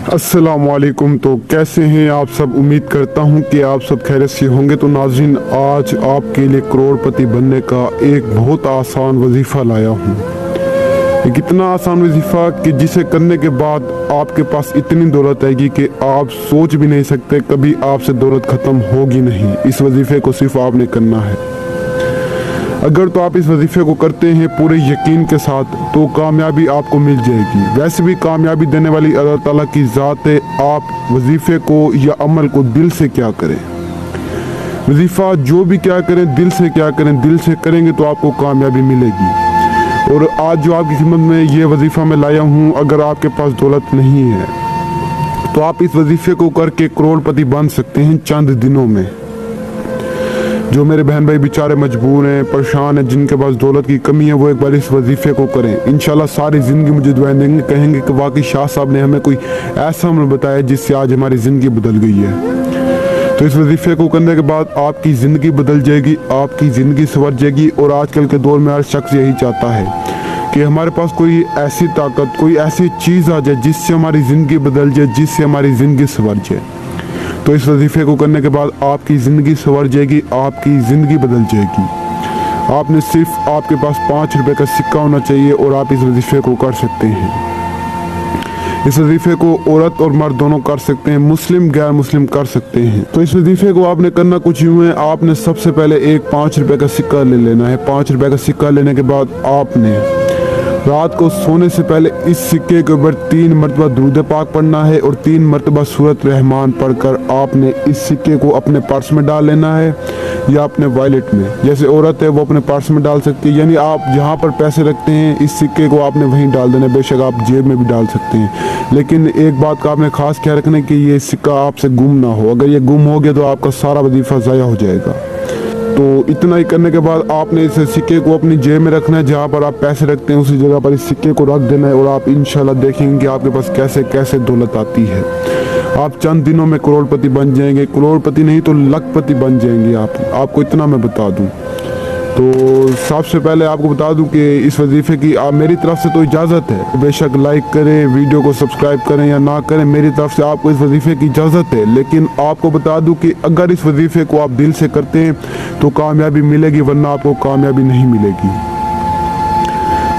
अस्सलाम वालेकुम। तो कैसे हैं आप सब? उम्मीद करता हूं कि आप सब खैरियत से होंगे। तो नाज़रीन, आज आपके लिए करोड़पति बनने का एक बहुत आसान वजीफ़ा लाया हूं। एक इतना आसान वजीफ़ा कि जिसे करने के बाद आपके पास इतनी दौलत आएगी कि आप सोच भी नहीं सकते कभी आपसे दौलत ख़त्म होगी नहीं। इस वजीफ़े को सिर्फ आपने करना है। अगर तो आप इस वजीफ़े को करते हैं पूरे यकीन के साथ तो कामयाबी आपको मिल जाएगी। वैसे भी कामयाबी देने वाली अल्लाह ताला की ज़ात है। आप वजीफ़े को या अमल को दिल से क्या करें, वजीफ़ा जो भी क्या करें दिल से क्या करें, दिल से करेंगे तो आपको कामयाबी मिलेगी। और आज जो आपकी खिदमत में ये वजीफ़ा मैं लाया हूँ, अगर आपके पास दौलत नहीं है तो आप इस वजीफ़े को करके करोड़पति बन सकते हैं चंद दिनों में। जो मेरे बहन भाई बेचारे मजबूर हैं, परेशान हैं, जिनके पास दौलत की कमी है, वो एक बार इस वजीफ़े को करें। इंशाल्लाह सारी ज़िंदगी मुझे दुआएं देंगे, कहेंगे कि वाकई शाह साहब ने हमें कोई ऐसा अमल बताया जिससे आज हमारी ज़िंदगी बदल गई है। तो इस वजीफ़े को करने के बाद आपकी ज़िंदगी बदल जाएगी, आपकी ज़िंदगी संवर जाएगी। और आजकल के दौर में हर शख्स यही चाहता है कि हमारे पास कोई ऐसी ताकत, कोई ऐसी चीज़ आ जाए जिससे हमारी ज़िंदगी बदल जाए, जिससे हमारी ज़िंदगी संवर जाए। तो इस वजीफ़े को करने के बाद आपकी ज़िंदगी संवर जाएगी, आपकी ज़िंदगी बदल जाएगी। आपने सिर्फ आपके पास 5 रुपए का सिक्का होना चाहिए और आप इस वजीफ़े को कर सकते हैं। इस वजीफ़े को औरत और मर्द दोनों कर सकते हैं, मुस्लिम गैर मुस्लिम कर सकते हैं। तो इस वजीफ़े को आपने करना कुछ यूँ है, आपने सबसे पहले एक 5 रुपए का सिक्का ले लेना है। 5 रुपए का सिक्का लेने के बाद आपने रात को सोने से पहले इस सिक्के के ऊपर 3 मरतबा दुरूद पाक पढ़ना है और 3 मरतबा सूरत रहमान पढ़कर आपने इस सिक्के को अपने पर्स में डाल लेना है या अपने वॉलेट में। जैसे औरत है वो अपने पर्स में डाल सकती है, यानी आप जहाँ पर पैसे रखते हैं इस सिक्के को आपने वहीं डाल देना है। बेशक आप जेब में भी डाल सकते हैं, लेकिन एक बात का आपने खास ख्याल रखना है कि ये सिक्का आपसे गुम ना हो। अगर ये गुम हो गया तो आपका सारा वजीफ़ा ज़ाया हो जाएगा। तो इतना ही करने के बाद आपने इस सिक्के को अपनी जेब में रखना है। जहाँ पर आप पैसे रखते हैं उसी जगह पर इस सिक्के को रख देना है और आप इंशाल्लाह देखेंगे कि आपके पास कैसे कैसे दौलत आती है। आप चंद दिनों में करोड़पति बन जाएंगे, करोड़पति नहीं तो लखपति बन जाएंगे आपको इतना मैं बता दूं। तो सबसे पहले आपको बता दूं कि इस वजीफ़े की आप मेरी तरफ से तो इजाज़त है। बेशक लाइक करें, वीडियो को सब्सक्राइब करें या ना करें, मेरी तरफ से आपको इस वजीफ़े की इजाज़त है। लेकिन आपको बता दूं कि अगर इस वजीफ़े को आप दिल से करते हैं तो कामयाबी मिलेगी, वरना आपको कामयाबी नहीं मिलेगी।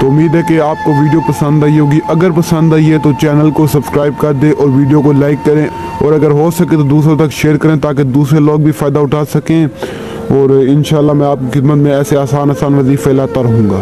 तो उम्मीद है कि आपको वीडियो पसंद आई होगी। अगर पसंद आई है तो चैनल को सब्सक्राइब कर दें और वीडियो को लाइक करें, और अगर हो सके तो दूसरों तक शेयर करें ताकि दूसरे लोग भी फ़ायदा उठा सकें। और इंशाल्लाह मैं आपकी खिदमत में ऐसे आसान वजीफ़े लाता रहूँगा।